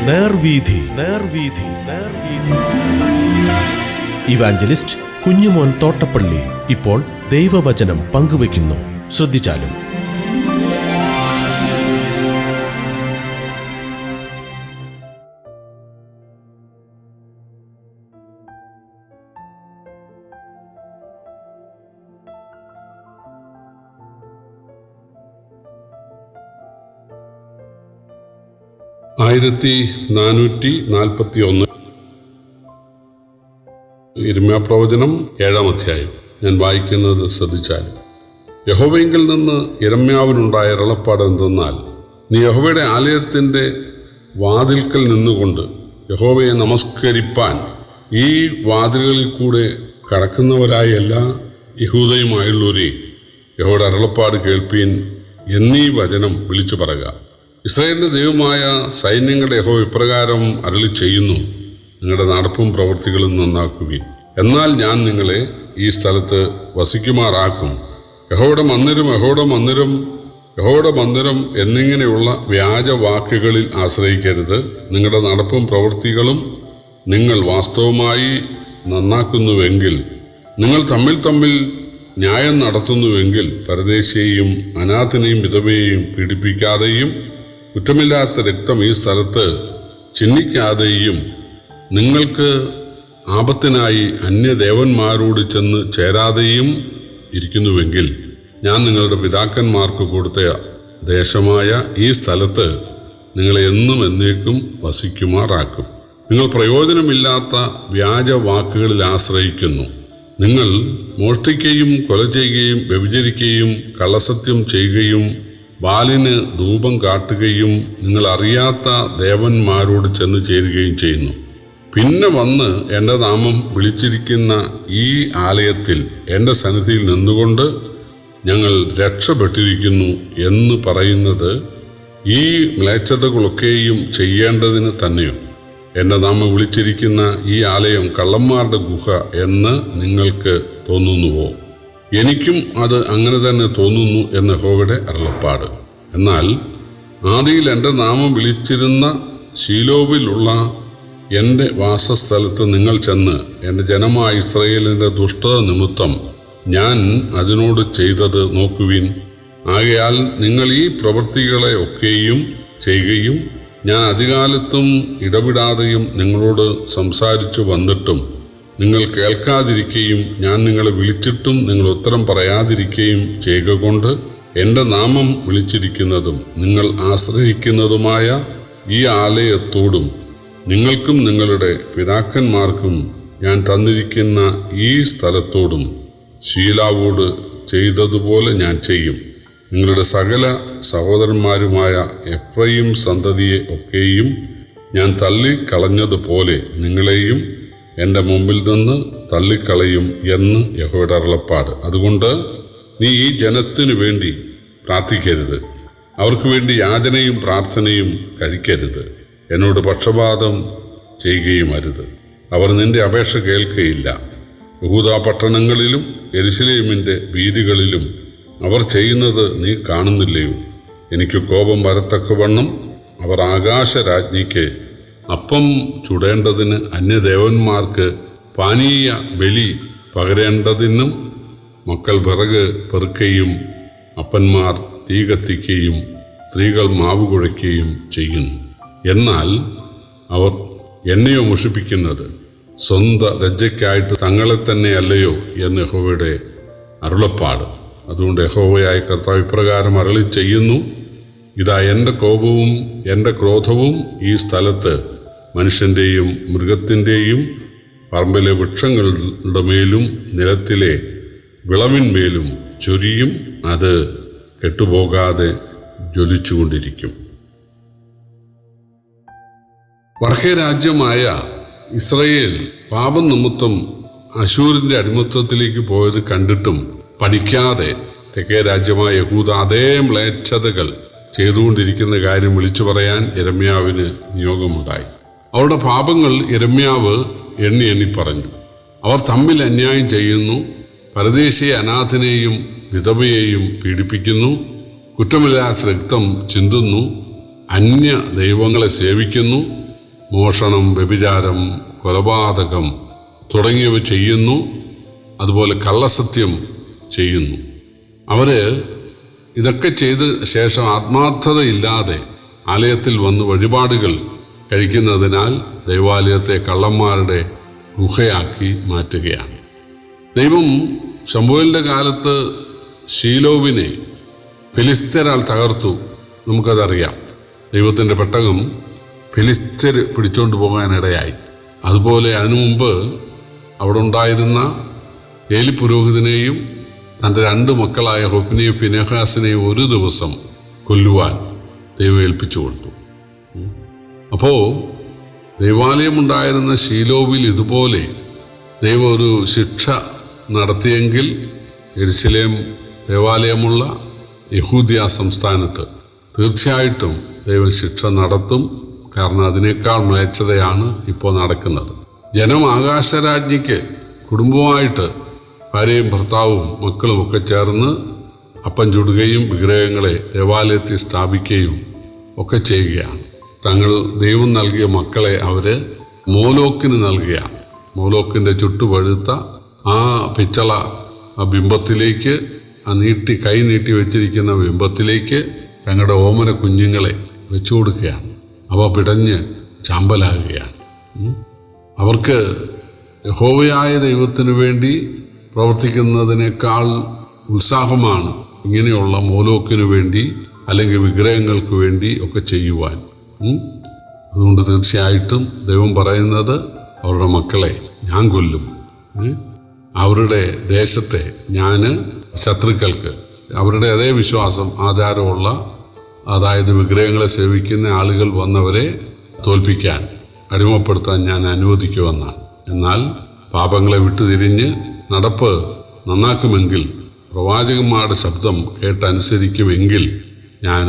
നേർവീഥി നേർവീഥി നേർവീഥി. Evangelist Kunjumon Thottappally ഇപ്പോൾ ദൈവവചനം പങ്കുവയ്ക്കുന്നു. ശ്രദ്ധിച്ചാലും. യിരെമ്യാ പ്രവചനം 7-ാം അധ്യായം. ഞാൻ വായിക്കുന്നത് ശ്രദ്ധിച്ചാൽ, യഹോവയിങ്കൽ നിന്ന് യിരെമ്യാവിനുണ്ടായ അരുളപ്പാട് എന്തെന്നാൽ, നീ യഹോവയുടെ ആലയത്തിൻ്റെ വാതിൽക്കൽ നിന്നുകൊണ്ട് യഹോവയെ നമസ്കരിപ്പാൻ ഈ വാതിലുകളിൽ കൂടെ കടക്കുന്നവരായ എല്ലാ യഹൂദയുമായുള്ളവരെ യഹോവയുടെ അരുളപ്പാട് കേൾപ്പീൻ എന്നീ വചനം വിളിച്ചു പറയുക. ഇസ്രായേലിൻ്റെ ദൈവമായ സൈന്യങ്ങളുടെ യഹോവ ഇപ്രകാരം അരുളി ചെയ്യുന്നു, നിങ്ങളുടെ നടപ്പും പ്രവൃത്തികളും നന്നാക്കുവിൻ, എന്നാൽ ഞാൻ നിങ്ങളെ ഈ സ്ഥലത്ത് വസിക്കുമാറാക്കും. യഹോവയുടെ മന്ദിരം യഹോവയുടെ മന്ദിരം യഹോവയുടെ മന്ദിരം എന്നിങ്ങനെയുള്ള വ്യാജവാക്കുകളിൽ ആശ്രയിക്കരുത്. നിങ്ങളുടെ നടപ്പും പ്രവൃത്തികളും നിങ്ങൾ വാസ്തവമായി നന്നാക്കുന്നുവെങ്കിൽ, നിങ്ങൾ തമ്മിൽ ന്യായം നടത്തുന്നുവെങ്കിൽ, പരദേശിയെയും അനാഥനെയും വിധവയെയും പീഡിപ്പിക്കാതെയും കുറ്റമില്ലാത്ത രക്തം ഈ സ്ഥലത്ത് ചിഹ്നിക്കാതെയും നിങ്ങൾക്ക് ആപത്തിനായി അന്യദേവന്മാരോട് ചെന്ന് ചേരാതെയും ഇരിക്കുന്നുവെങ്കിൽ, ഞാൻ നിങ്ങളുടെ പിതാക്കന്മാർക്ക് കൊടുത്ത ദേശമായ ഈ സ്ഥലത്ത് നിങ്ങളെ എന്നും എന്നേക്കും വസിക്കുമാറാക്കും. നിങ്ങൾ പ്രയോജനമില്ലാത്ത വ്യാജവാക്കുകളിൽ ആശ്രയിക്കുന്നു. നിങ്ങൾ മോഷ്ടിക്കുകയും കൊല ചെയ്യുകയും വ്യഭിചരിക്കുകയും കള്ളസത്യം ചെയ്യുകയും ബാലിന് ധൂപം കാട്ടുകയും നിങ്ങൾ അറിയാത്ത ദേവന്മാരോട് ചെന്ന് ചേരുകയും ചെയ്യുന്നു. പിന്നെ വന്ന് എൻ്റെ നാമം വിളിച്ചിരിക്കുന്ന ഈ ആലയത്തിൽ എൻ്റെ സന്നിധിയിൽ നിന്നുകൊണ്ട് ഞങ്ങൾ രക്ഷപ്പെട്ടിരിക്കുന്നു എന്ന് പറയുന്നത് ഈ മ്ലേച്ഛതകളൊക്കെയും ചെയ്യേണ്ടതിന് തന്നെയോ? എൻ്റെ നാമം വിളിച്ചിരിക്കുന്ന ഈ ആലയം കള്ളന്മാരുടെ ഗുഹ എന്ന് നിങ്ങൾക്ക് തോന്നുന്നുവോ? എനിക്കും അത് അങ്ങനെ തന്നെ തോന്നുന്നു എന്ന് യഹോവയുടെ അരുളപ്പാട്. എന്നാൽ ആദിയിൽ എൻ്റെ നാമം വിളിച്ചിരുന്ന ശീലോവിലുള്ള എൻ്റെ വാസസ്ഥലത്ത് നിങ്ങൾ ചെന്ന് എൻ്റെ ജനമായ ഇസ്രായേലിൻ്റെ ദുഷ്ടത നിമിത്തം ഞാൻ അതിനോട് ചെയ്തത് നോക്കുവിൻ. ആകയാൽ നിങ്ങൾ ഈ പ്രവൃത്തികളെ ഒക്കെയും ചെയ്യുകയും ഞാൻ അധികാലത്തും ഇടപെടാതെയും നിങ്ങളോട് സംസാരിച്ചു വന്നിട്ടും നിങ്ങൾ കേൾക്കാതിരിക്കുകയും ഞാൻ നിങ്ങളെ വിളിച്ചിട്ടും നിങ്ങൾ ഉത്തരം പറയാതിരിക്കുകയും ചെയ്യുക കൊണ്ട് എൻ്റെ നാമം വിളിച്ചിരിക്കുന്നതും നിങ്ങൾ ആശ്രയിക്കുന്നതുമായ ഈ ആലയത്തോടും നിങ്ങൾക്കും നിങ്ങളുടെ പിതാക്കന്മാർക്കും ഞാൻ തന്നിരിക്കുന്ന ഈ സ്ഥലത്തോടും ശീലാവോട് ചെയ്തതുപോലെ ഞാൻ ചെയ്യും. നിങ്ങളുടെ സകല സഹോദരന്മാരുമായ എഫ്രയീം സന്തതിയെ ഒക്കെയും ഞാൻ തള്ളിക്കളഞ്ഞതുപോലെ നിങ്ങളെയും എൻ്റെ മുമ്പിൽ നിന്ന് തള്ളിക്കളയും എന്ന് യഹോവയുടെ അരുളപ്പാട്. അതുകൊണ്ട് നീ ഈ ജനത്തിനു വേണ്ടി പ്രാർത്ഥിക്കരുത്, അവർക്ക് വേണ്ടി യാചനയും പ്രാർത്ഥനയും കഴിക്കരുത്, എന്നോട് പക്ഷപാതം ചെയ്യുകയും അരുത്. അവർ നിന്റെ അപേക്ഷ കേൾക്കുകയില്ല. യഹൂദാ പട്ടണങ്ങളിലും യെരൂശലേമിൻ്റെ വീഥികളിലും അവർ ചെയ്യുന്നത് നീ കാണുന്നില്ലയോ? എനിക്ക് കോപം വരത്തക്കവണ്ണം അവർ ആകാശരാജ്ഞിക്ക് അപ്പം ചുടേണ്ടതിന് അന്യദേവന്മാർക്ക് പാനീയ ബലി പകരേണ്ടതിനും മക്കൾ വിറക് പെറുക്കുകയും അപ്പന്മാർ തീ കത്തിക്കുകയും സ്ത്രീകൾ മാവ് കുഴയ്ക്കുകയും ചെയ്യുന്നു. എന്നാൽ അവർ എന്നെയോ മുഷിപ്പിക്കുന്നത് സ്വന്തം ലജ്ജയ്ക്കായിട്ട് തങ്ങളെ തന്നെ അല്ലയോ എന്ന് യഹോവയുടെ അരുളപ്പാട്. അതുകൊണ്ട് യഹോവയായ കർത്താവ് ഇപ്രകാരം അരുളി ചെയ്യുന്നു, ഇതാ എൻ്റെ കോപവും എൻ്റെ ക്രോധവും ഈ സ്ഥലത്ത് മനുഷ്യൻ്റെയും മൃഗത്തിൻ്റെയും പറമ്പിലെ വൃക്ഷങ്ങളുടെ മേലും നിലത്തിലെ വിളവിന്മേലും ചൊരിയും. അത് കെട്ടുപോകാതെ ജ്വലിച്ചുകൊണ്ടിരിക്കും. വടക്കേ രാജ്യമായ ഇസ്രായേൽ പാപം നിമിത്തം അശൂരിൻ്റെ അടിമത്തത്തിലേക്ക് പോയത് കണ്ടിട്ടും പഠിക്കാതെ തെക്കേ രാജ്യമായ യഹൂദ അതേ മ്ലേച്ഛതകൾ ചെയ്തുകൊണ്ടിരിക്കുന്ന കാര്യം വിളിച്ചു പറയാൻ യിരെമ്യാവിന് നിയോഗമുണ്ടായി. അവരുടെ പാപങ്ങൾ യിരെമ്യാവ് എണ്ണി പറഞ്ഞു. അവർ തമ്മിൽ അന്യായം ചെയ്യുന്നു, പരദേശിയെ അനാഥനെയും വിധവയെയും പീഡിപ്പിക്കുന്നു, കുറ്റമില്ലാത്ത രക്തം ചിന്തുന്നു, അന്യ ദൈവങ്ങളെ സേവിക്കുന്നു, മോഷണം, വ്യഭിചാരം, കൊലപാതകം തുടങ്ങിയവ ചെയ്യുന്നു, അതുപോലെ കള്ളസത്യം ചെയ്യുന്നു. അവർ ഇതൊക്കെ ചെയ്ത ശേഷം ആത്മാർത്ഥതയില്ലാതെ ആലയത്തിൽ വന്ന് വഴിപാടുകൾ കഴിക്കുന്നതിനാൽ ദൈവാലയത്തെ കള്ളന്മാരുടെ ഗുഹയാക്കി മാറ്റുകയാണ്. ദൈവം ശമൂവേലിൻ്റെ കാലത്ത് ശീലോവിനെ ഫിലിസ്ത്യരാൽ തകർത്തു. നമുക്കതറിയാം. ദൈവത്തിൻ്റെ പെട്ടകം ഫിലിസ്ത്യർ പിടിച്ചുകൊണ്ട് പോകാനിടയായി. അതുപോലെ അതിനു മുമ്പ് അവിടെ ഉണ്ടായിരുന്ന ഏലി പുരോഹിതനെയും തൻ്റെ 2 മക്കളായ ഹൊഫ്നിയെയും ഫിനെഹാസിനെയും ഒരു ദിവസം കൊല്ലുവാൻ ദൈവം ഏൽപ്പിച്ചു കൊടുത്തു. അപ്പോൾ ദൈവാലയമുണ്ടായിരുന്ന ശീലോവിൽ ഇതുപോലെ ദൈവം ഒരു ശിക്ഷ നടത്തിയെങ്കിൽ യെരുശലേം ദേവാലയമുള്ള യഹൂദിയ സംസ്ഥാനത്ത് തീർച്ചയായിട്ടും ദൈവം ശിക്ഷ നടത്തും. കാരണം അതിനേക്കാൾ മ്ലേച്ഛതയാണ് ഇപ്പോൾ നടക്കുന്നത്. ജനം ആകാശരാജ്ഞിക്ക് കുടുംബമായിട്ട് ഭാര്യയും ഭർത്താവും മക്കളും ഒക്കെ ചേർന്ന് അപ്പം ചുടുകയും വിഗ്രഹങ്ങളെ ദേവാലയത്തിൽ സ്ഥാപിക്കുകയും ഒക്കെ ചെയ്യുകയാണ്. തങ്ങൾ ദൈവം നൽകിയ മക്കളെ അവർ മോലോക്കിന് നൽകുകയാണ്. മോലോക്കിൻ്റെ ചുട്ടുപഴുത്ത ആ പിച്ചള ആ ബിംബത്തിലേക്ക്, ആ കൈ നീട്ടി വെച്ചിരിക്കുന്ന ബിംബത്തിലേക്ക് തങ്ങളുടെ ഓമന കുഞ്ഞുങ്ങളെ വെച്ചു കൊടുക്കുകയാണ്. അവ പിടഞ്ഞ് ചാമ്പലാകുകയാണ്. അവർക്ക് യഹോവയായ ദൈവത്തിനു വേണ്ടി പ്രവർത്തിക്കുന്നതിനേക്കാൾ ഉത്സാഹമാണ് ഇങ്ങനെയുള്ള മോലോക്കിനു വേണ്ടി അല്ലെങ്കിൽ വിഗ്രഹങ്ങൾക്ക് വേണ്ടി ഒക്കെ ചെയ്യുവാൻ. അതുകൊണ്ട് തീർച്ചയായിട്ടും ദൈവം പറയുന്നത് അവരുടെ മക്കളെ ഞാൻ കൊല്ലും, അവരുടെ ദേശത്തെ ഞാൻ ശത്രുക്കൾക്ക്, അവരുടെ അതേ വിശ്വാസം ആചാരമുള്ള, അതായത് വിഗ്രഹങ്ങളെ സേവിക്കുന്ന ആളുകൾ വന്നവരെ തോൽപ്പിക്കാൻ, അടിമപ്പെടുത്താൻ ഞാൻ അനുവദിക്കുമെന്നാണ്. എന്നാൽ പാപങ്ങളെ വിട്ടുതിരിഞ്ഞ് നടപ്പ് നന്നാക്കുമെങ്കിൽ, പ്രവാചകന്മാരുടെ ശബ്ദം കേട്ടനുസരിക്കുമെങ്കിൽ ഞാൻ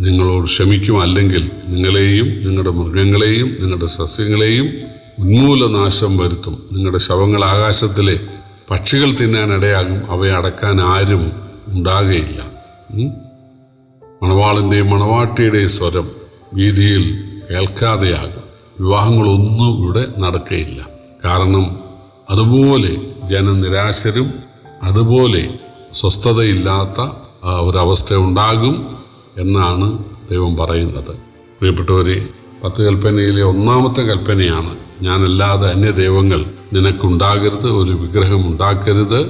നിങ്ങളോട് ക്ഷമിക്കും. അല്ലെങ്കിൽ നിങ്ങളെയും നിങ്ങളുടെ മൃഗങ്ങളെയും നിങ്ങളുടെ സസ്യങ്ങളെയും ഉന്മൂലനാശം വരുത്തും. നിങ്ങളുടെ ശവങ്ങൾ ആകാശത്തിലെ പക്ഷികൾ തിന്നാനിടയാകും. അവയെ അടക്കാൻ ആരും ഉണ്ടാകുകയില്ല. മണവാളിൻ്റെയും മണവാട്ടിയുടെയും സ്വരം വീതിയിൽ കേൾക്കാതെയാകും. വിവാഹങ്ങളൊന്നും ഇവിടെ നടക്കുകയില്ല. കാരണം അതുപോലെ ജനനിരാശരും അതുപോലെ സ്വസ്ഥതയില്ലാത്ത ഒരവസ്ഥ ഉണ്ടാകും എന്നാണ് ദൈവം പറയുന്നത്. പ്രിയപ്പെട്ടവരെ, 10 കൽപ്പനയിലെ 1-ാമത്തെ കൽപ്പനയാണ് ഞാനല്ലാതെ അന്യദൈവങ്ങൾ നിനക്കുണ്ടാകരുത്, ഒരു വിഗ്രഹം ഉണ്ടാക്കരുത്,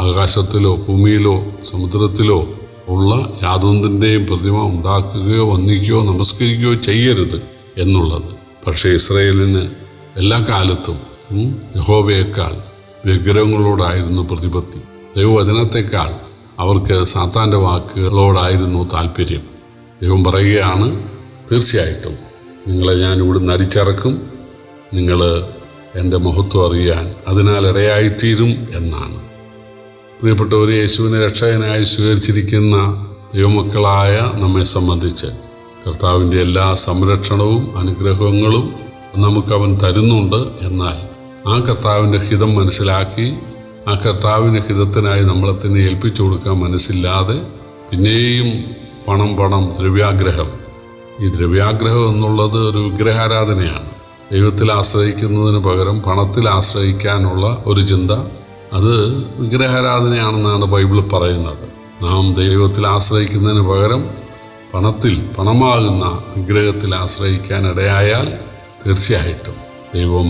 ആകാശത്തിലോ ഭൂമിയിലോ സമുദ്രത്തിലോ ഉള്ള യാതൊന്നിൻ്റെയും പ്രതിമ ഉണ്ടാക്കുകയോ വന്ദിക്കുകയോ നമസ്കരിക്കുകയോ ചെയ്യരുത് എന്നുള്ളത്. പക്ഷേ ഇസ്രായേലിന് എല്ലാ കാലത്തും യഹോവയേക്കാൾ വിഗ്രഹങ്ങളോടായിരുന്നു പ്രതിപത്തി. ദൈവവചനത്തെക്കാൾ അവർക്ക് സാത്താൻ്റെ വാക്കുകളോടായിരുന്നു താല്പര്യം. ദൈവം പറയുകയാണ്, തീർച്ചയായിട്ടും നിങ്ങളെ ഞാൻ ഇവിടുന്ന് അടിച്ചിറക്കും, നിങ്ങൾ എൻ്റെ മഹത്വം അറിയാൻ അതിനാൽ ഇടയായിത്തീരും എന്നാണ്. പ്രിയപ്പെട്ടവർ, യേശുവിനെ രക്ഷകനായി സ്വീകരിച്ചിരിക്കുന്ന ദൈവമക്കളായ നമ്മെ സംബന്ധിച്ച് കർത്താവിൻ്റെ എല്ലാ സംരക്ഷണവും അനുഗ്രഹങ്ങളും നമുക്കവൻ തരുന്നുണ്ട്. എന്നാൽ ആ കർത്താവിൻ്റെ ഹിതം മനസ്സിലാക്കി ആ കർത്താവിൻ്റെ ഹിതത്തിനായി നമ്മളെ തന്നെ ഏൽപ്പിച്ചു കൊടുക്കാൻ മനസ്സില്ലാതെ പിന്നെയും പണം ദ്രവ്യാഗ്രഹം. ഈ ദ്രവ്യാഗ്രഹം എന്നുള്ളത് ഒരു വിഗ്രഹാരാധനയാണ്. ദൈവത്തിൽ ആശ്രയിക്കുന്നതിന് പകരം പണത്തിൽ ആശ്രയിക്കാനുള്ള ഒരു ചിന്ത, അത് വിഗ്രഹാരാധനയാണെന്നാണ് ബൈബിൾ പറയുന്നത്. നാം ദൈവത്തിൽ ആശ്രയിക്കുന്നതിന് പകരം പണമാകുന്ന വിഗ്രഹത്തിൽ ആശ്രയിക്കാൻ ഇടയായാൽ തീർച്ചയായിട്ടും ദൈവം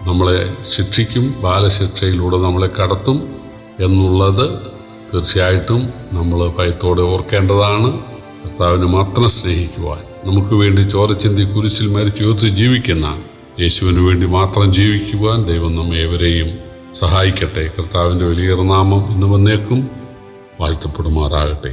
നമ്മളെ ശിക്ഷിക്കും, ബാലശിക്ഷയിലൂടെ നമ്മളെ കടത്തും എന്നുള്ളത് തീർച്ചയായിട്ടും നമ്മൾ ഭയത്തോടെ ഓർക്കേണ്ടതാണ്. കർത്താവിനെ മാത്രം സ്നേഹിക്കുവാൻ, നമുക്ക് വേണ്ടി ചോരച്ചിന്തി കുരിശിൽ മരിച്ച് ഉയർത്തി ജീവിക്കുന്ന യേശുവിന് വേണ്ടി മാത്രം ജീവിക്കുവാൻ ദൈവം നമ്മെ ഏവരെയും സഹായിക്കട്ടെ. കർത്താവിൻ്റെ വലിയ നാമം ഇന്ന് വന്നേക്കും വാഴ്ത്തപ്പെടുമാറാകട്ടെ.